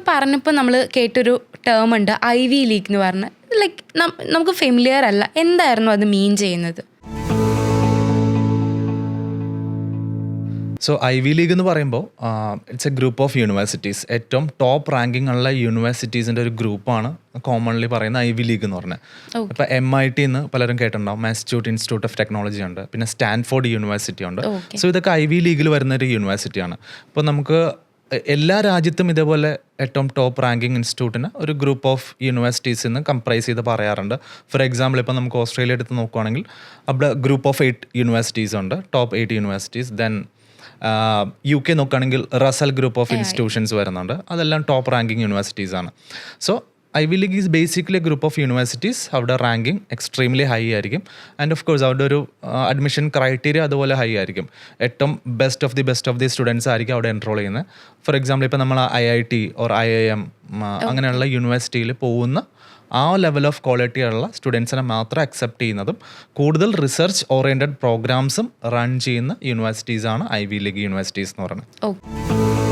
പറഞ്ഞപ്പോൾ നമ്മൾ കേട്ടൊരു ടേം ഉണ്ട്, ഐവി ലീഗ് എന്ന് പറഞ്ഞ്. ലൈക്ക് നമുക്ക് ഫെമിലിയർ അല്ല, എന്തായിരുന്നു അത് മീൻ ചെയ്യുന്നത്? സോ ഐവി ലീഗ് എന്ന് പറയുമ്പോൾ it's A group of universities. ഏറ്റവും ടോപ്പ് റാങ്കിങ് ഉള്ള യൂണിവേഴ്സിറ്റീസിൻ്റെ ഒരു ഗ്രൂപ്പാണ് കോമൺലി പറയുന്ന ഐവി ലീഗ് എന്ന് പറഞ്ഞത്. ഇപ്പോൾ MIT എന്ന് പലരും കേട്ടിട്ടുണ്ടാവും, മാസച്യൂട്ട് ഇൻസ്റ്റിറ്റ്യൂട്ട് ഓഫ് ടെക്നോളജി ഉണ്ട്, പിന്നെ സ്റ്റാൻഫോർഡ് യൂണിവേഴ്സിറ്റി ഉണ്ട്. സോ ഇതൊക്കെ ഐവി ലീഗിൽ വരുന്ന ഒരു യൂണിവേഴ്സിറ്റിയാണ്. അപ്പോൾ നമുക്ക് എല്ലാ രാജ്യത്തും ഇതേപോലെ ഏറ്റവും ടോപ്പ് റാങ്കിങ് ഇൻസ്റ്റിറ്റ്യൂട്ടിന് ഒരു ഗ്രൂപ്പ് ഓഫ് യൂണിവേഴ്സിറ്റീസ് എന്ന് കംപ്രൈസ് ചെയ്ത് പറയാറുണ്ട്. ഫോർ എക്സാമ്പിൾ ഇപ്പോൾ നമുക്ക് ഓസ്ട്രേലിയ എടുത്ത് നോക്കുകയാണെങ്കിൽ അവിടെ ഗ്രൂപ്പ് ഓഫ് 8 യൂണിവേഴ്സിറ്റീസ് ഉണ്ട്, ടോപ്പ് 8 യൂണിവേഴ്സിറ്റീസ്. ദെൻ UK നോക്കുകയാണെങ്കിൽ റസൽ ഗ്രൂപ്പ് ഓഫ് ഇൻസ്റ്റിറ്റ്യൂഷൻസ് വരുന്നുണ്ട്, അതെല്ലാം ടോപ്പ് റാങ്കിങ് യൂണിവേഴ്സിറ്റീസ് ആണ്. So Ivy League is basically group of universities. അവിടെ റാങ്കിങ് എക്സ്ട്രീംലി ഹൈ ആയിരിക്കും. ആൻഡ് ഓഫ് കോഴ്സ് അവിടെ ഒരു അഡ്മിഷൻ ക്രൈറ്റീരിയ അതുപോലെ ഹൈ ആയിരിക്കും. ഏറ്റവും ബെസ്റ്റ് ഓഫ് ദി സ്റ്റുഡൻസ് ആയിരിക്കും അവിടെ എൻറോൾ ചെയ്യുന്നത്. ഫോർ എക്സാമ്പിൾ ഇപ്പോൾ നമ്മൾ IIT ഓർ IIM അങ്ങനെയുള്ള യൂണിവേഴ്സിറ്റിയിൽ പോകുന്ന ആ ലെവൽ ഓഫ് ക്വാളിറ്റി ഉള്ള സ്റ്റുഡൻസിനെ മാത്രം അക്സെപ്റ്റ് ചെയ്യുന്നതും കൂടുതൽ റിസർച്ച് ഓറിയൻറ്റഡ് പ്രോഗ്രാംസും റൺ ചെയ്യുന്ന യൂണിവേഴ്സിറ്റീസാണ് ഐവി ലീഗ് യൂണിവേഴ്സിറ്റീസ് എന്ന് പറയുന്നത്.